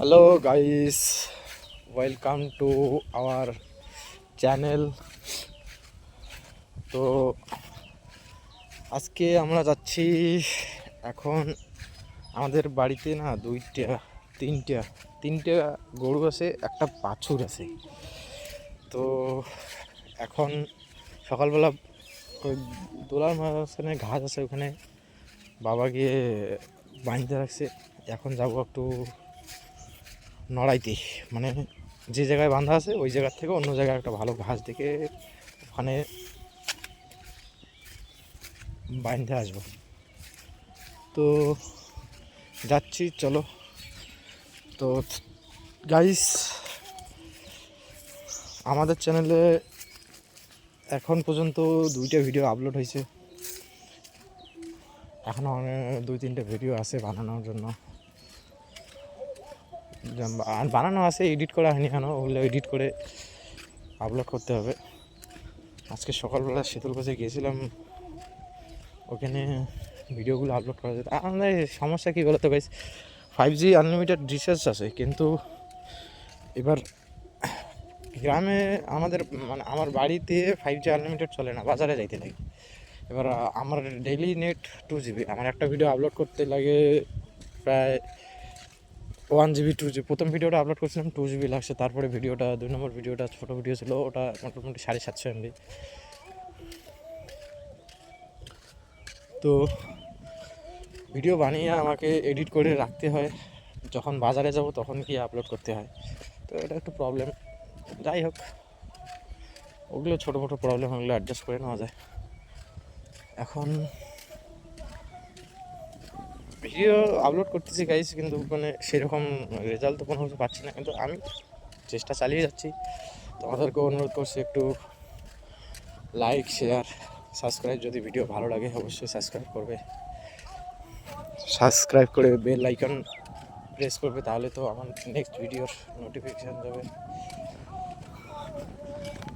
Hello guys, welcome to our channel. তো আজকে আমরা যাচ্ছি। এখন আমাদের বাড়িতে না তিনটা গরু আছে, একটা বাছুর আছে। তো এখন সকালবেলা ওই দোলার মাঝখানে ঘাস আছে, ওখানে বাবা গিয়ে বাঁধতে রাখছে। এখন যাবো একটু নড়াইতে, মানে যে জায়গায় বাঁধা আছে ওই জায়গার থেকে অন্য জায়গায় একটা ভালো ঘাস দেখে ওখানে বাঁধতে আসবো। তো যাচ্ছি, চলো। তো গাইস, আমাদের চ্যানেলে এখন পর্যন্ত 2টা ভিডিও আপলোড হয়েছে। এখনও 2-3টে ভিডিও আছে বানানোর জন্য, বানানো আছে, এডিট করা হয়নি এখনও। ওগুলো এডিট করে আপলোড করতে হবে। আজকে সকালবেলা শীতলকুচি গিয়েছিলাম, ওখানে ভিডিওগুলো আপলোড করা যেত। আমাদের সমস্যা কী বলতো গাইস, 5G আনলিমিটেড রিচার্জ আছে, কিন্তু এবার গ্রামে আমাদের মানে আমার বাড়িতে 5G আনলিমিটেড চলে না, বাজারে যাইতে লাগে। এবার আমার ডেইলি নেট 2GB, আমার একটা ভিডিও আপলোড করতে লাগে প্রায় 1GB 2GB। প্রথম ভিডিওটা আপলোড করছিলাম 2GB লাগছে, তারপরে ভিডিওটা 2 নম্বর ভিডিওটা ছোটো ভিডিও ছিল, ওটা মোটামুটি 750 MB। তো ভিডিও বানিয়ে আমাকে এডিট করে রাখতে হয়, যখন বাজারে যাব তখন কি আপলোড করতে হয়। তো এটা একটু প্রবলেম। যাই হোক, ওগুলো ছোটো মোটো প্রবলেম, ওগুলো অ্যাডজাস্ট করে নেওয়া যায়। এখন ভিডিও আপলোড করতেছি গাইস, কিন্তু মানে সেরকম রেজাল্ট তো কোনো কিছু পাচ্ছি না, কিন্তু আমি চেষ্টা চালিয়ে যাচ্ছি। তোমাদেরকে অনুরোধ করছি, একটু লাইক, শেয়ার, সাবস্ক্রাইব, যদি ভিডিও ভালো লাগে অবশ্যই সাবস্ক্রাইব করবে। সাবস্ক্রাইব করে বেল আইকন প্রেস করবে, তাহলে তো আমার নেক্সট ভিডিওর নোটিফিকেশান যাবে।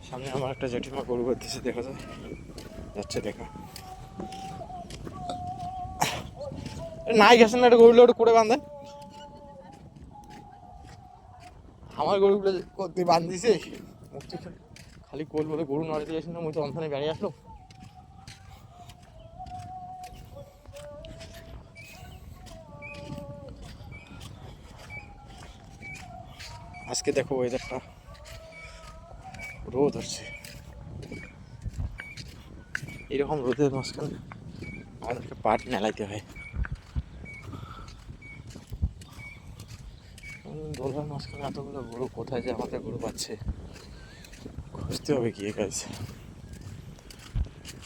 সামনে আমার একটা জেঠিমা গরু করতেছে, দেখা যায় যাচ্ছে, দেখা নাই গেছেন না, একটা গরুগুলো একটু করে বাঁধেন। আমার গরুগুলো করতে বাঁধিছে, খালি কোল বলে গরু নড়ে দিয়ে আসলাম, ওই তো অন্থানে বেড়ে আসলো। আজকে দেখো ওয়েদারটা, রোদ হচ্ছে। এরকম রোদের মাঝখানে আমাদেরকে পাট মেলাইতে হয়। দোলার মাঝখানে এতগুলো গরু, কোথায় যে আমাদের গরু পাচ্ছে, খুঁজতে হবে গিয়ে গাইস।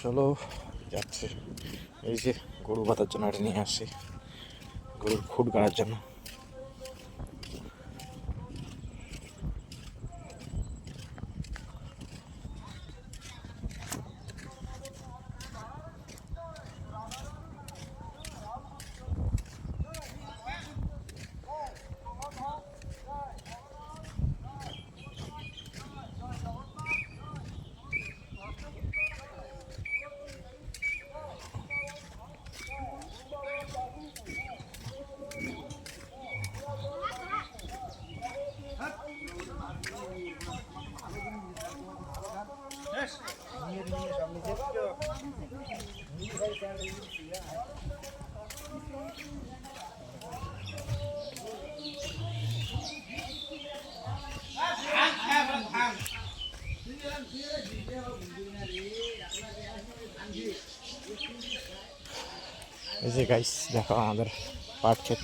চলো, যাচ্ছে। এই যে গরু বাঁধার জন্য এটা নিয়ে আসছি, গরুর খুঁট গাড়ার জন্য। এই যে গাইস, দেখো আমাদের পাট ক্ষেত।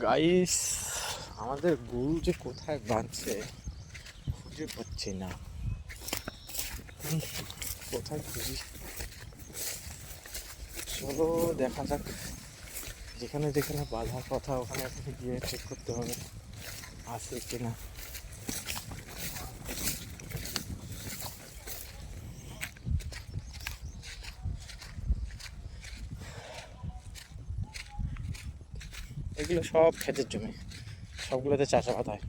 গাইস, আমাদের গরু যে কোথায় বাঁধছে খুঁজে পাচ্ছি না। কোথায় খুঁজি, চলো দেখা যাক। যেখানে যেখানে বাঁধার কথা ওখানে গিয়ে চেক করতে হবে আছে কিনা। এগুলো সব ক্ষেতের জমি, সবগুলোতে চাষাবাদ হয়।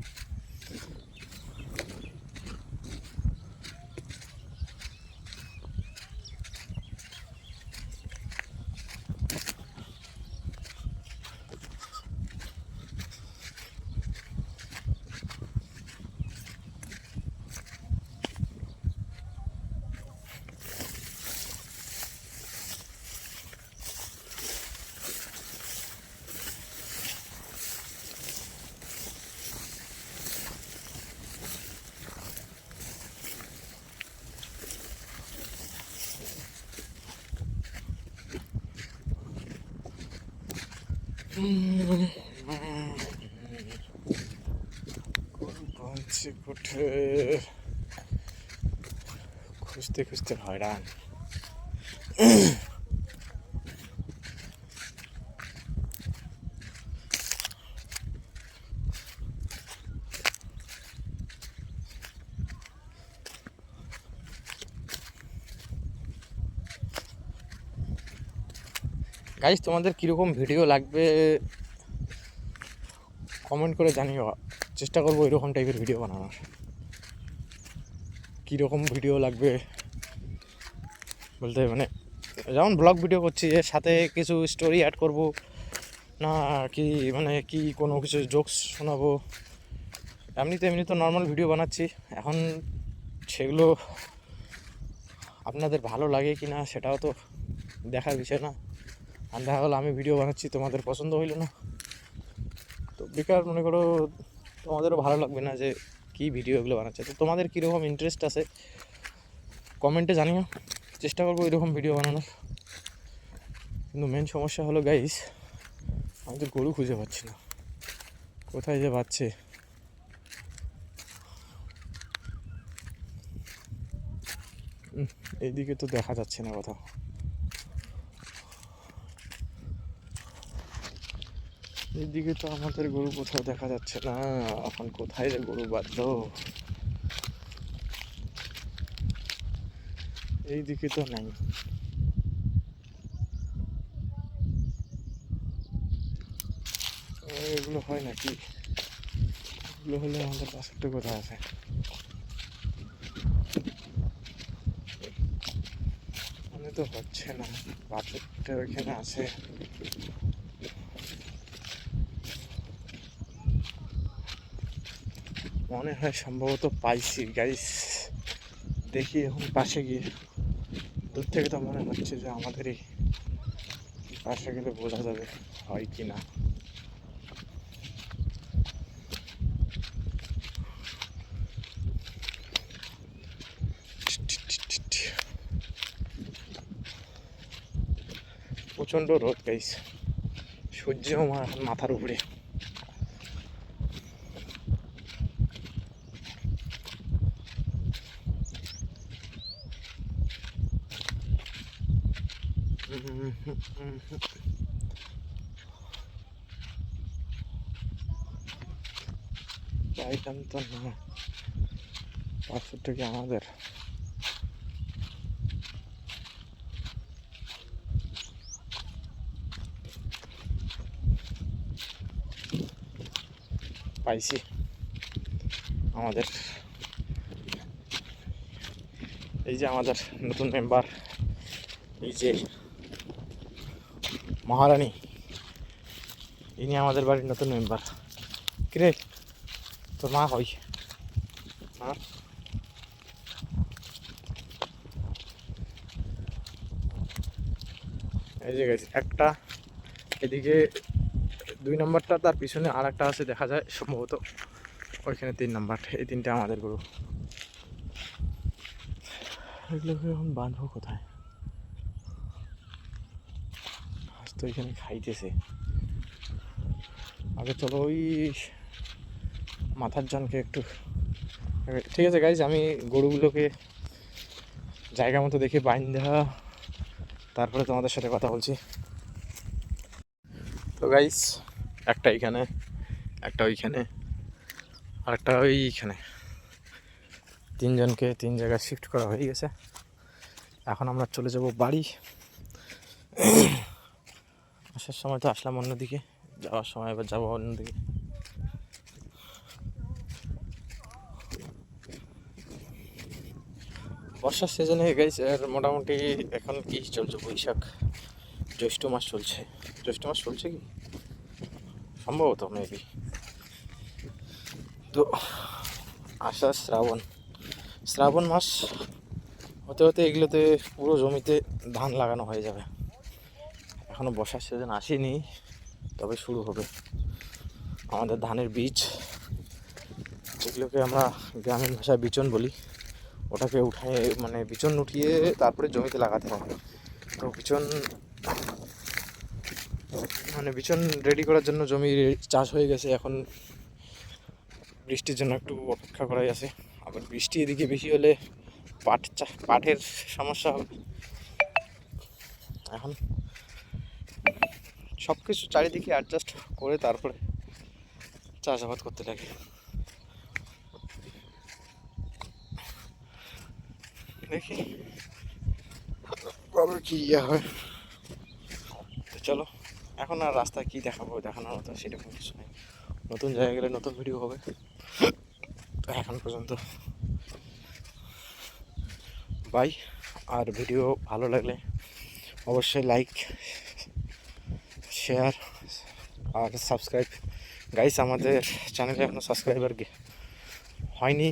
খুঁজতে খুঁজতে হয়রান। গাইস, তোমাদের কীরকম ভিডিও লাগবে কমেন্ট করে জানিও, চেষ্টা করবো এরকম টাইপের ভিডিও বানানোর। কীরকম ভিডিও লাগবে বলতে মানে যেমন ব্লগ ভিডিও করছি এর সাথে কিছু স্টোরি অ্যাড করব না কি, মানে কি কোনো কিছু জোকস শোনাবো। এমনি তো নর্মাল ভিডিও বানাচ্ছি এখন, সেগুলো আপনাদের ভালো লাগে কি না সেটাও তো দেখার বিষয় না। আর দেখা গেলো আমি ভিডিও বানাচ্ছি তোমাদের পছন্দ হইলো না, তো বেকার মনে করো তোমাদেরও ভালো লাগবে না যে কী ভিডিওগুলো বানাচ্ছে। তো তোমাদের কীরকম ইন্টারেস্ট আছে কমেন্টে জানিও, চেষ্টা করবো এরকম ভিডিও বানানোর। কিন্তু মেন সমস্যা হলো গাইস, আমি তো গরু খুঁজে পাচ্ছি না, কোথায় যে বাচ্চে। এইদিকে তো দেখা যাচ্ছে না কোথাও। এইদিকে তো আমাদের গরু কোথাও দেখা যাচ্ছে না। এখন কোথায় যে গরু বাঁধলো, এইদিকে তো নাই। এগুলো হয় নাকি? এগুলো হলে আমাদের পাশেরটা কোথায় আছে? মনে তো হচ্ছে না পাশেরটা ওইখানে আছে। মনে হয় সম্ভবত পাইছি গাইস, দেখি এখন পাশে গিয়ে। দূর থেকে তো মনে হচ্ছে যে আমাদেরই, পাশে গেলে বোঝা যাবে হয় কি না। প্রচণ্ড রোদ গাইস, সূর্য আমার মাথার উপরে। পাইতাম তো না, পাঁচশোটা কি আমাদের? পাইছি আমাদের, এই যে আমাদের নতুন মেম্বার, এই যে মহারানী, ইনি আমাদের বাড়ির নতুন মেম্বার। কিরে তোর মা হই? হ্যাঁ, এই যে গেছে একটা, এদিকে 2 নম্বরটা, তার পিছনে আর একটা আছে দেখা যায় সম্ভবত, ওইখানে 3 নম্বর। এই তিনটে আমাদের গরু। এগুলোকে এখন বাঁধবো কোথায়? আজ তো এখানে খাইতেছে, আগে চলো ওই মাথার জনকে একটু, ঠিক আছে গাইজ, আমি গরুগুলোকে জায়গা মতো দেখে বাইন দেওয়া, তারপরে তোমাদের সাথে কথা বলছি। তো গাইজ, একটা এইখানে, একটা ওইখানে, আর একটা ওইখানে, তিনজনকে তিন জায়গায় শিফট করা হয়ে গেছে। এখন আমরা চলে যাব বাড়ি। আসার সময় তো আসলাম অন্যদিকে, যাওয়ার সময় এবার যাবো অন্যদিকে। বর্ষার সিজনে গাইস আর মোটামুটি এখন কি চলছে, বৈশাখ জ্যৈষ্ঠ মাস চলছে, জ্যৈষ্ঠ মাস চলছে কি সম্ভবত, মেবি। তো আষাঢ় শ্রাবণ, শ্রাবণ মাস হতে হতে এগুলোতে পুরো জমিতে ধান লাগানো হয়ে যাবে। এখনও বর্ষার সিজন আসেনি, তবে শুরু হবে। আমাদের ধানের বীজ, যেগুলোকে আমরা গ্রামীণ ভাষায় বিচন বলি, ওটাকে উঠায় মানে বিচন উঠিয়ে তারপরে জমিতে লাগাতে হবে। তো বিচন মানে বিচন রেডি করার জন্য জমি চাষ হয়ে গেছে। এখন বৃষ্টির জন্য একটু অপেক্ষা করাই আছে। আবার বৃষ্টি এদিকে বেশি হলে পাটের সমস্যা হবে। এখন সব কিছু চারিদিকে অ্যাডজাস্ট করে তারপরে চাষাবাদ করতে লাগে। দেখি কবে কি ইয়ে হয়। তো চলো, এখন আর রাস্তায় কী দেখাবো, দেখানোর মতো সেরকম কিছু নেই। নতুন জায়গায় গেলে নতুন ভিডিও হবে। তো এখন পর্যন্ত বাই। আর ভিডিও ভালো লাগলে অবশ্যই লাইক, শেয়ার আর সাবস্ক্রাইব। গাইস, আমাদের চ্যানেলে এখনও সাবস্ক্রাইবার হয়নি,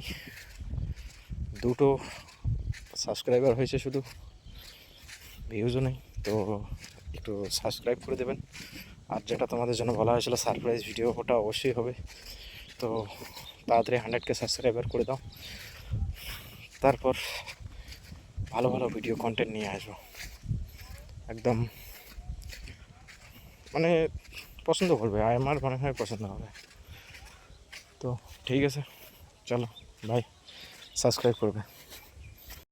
2টো সাবস্ক্রাইবার হয়েছে শুধু, ভিউজও নেই। তো একটু সাবস্ক্রাইব করে দেবেন। আর যেটা তোমাদের জন্য বলা হয়েছিল সারপ্রাইজ ভিডিও, ওটা অবশ্যই হবে। তো তাড়াতাড়ি 100K সাবস্ক্রাইবার করে দাও, তারপর ভালো ভালো ভিডিও কন্টেন্ট নিয়ে আসবো। একদম মানে পছন্দ করবে, আমার মনে হয় পছন্দ হবে। তো ঠিক আছে, চলো বাই, সাবস্ক্রাইব করবে।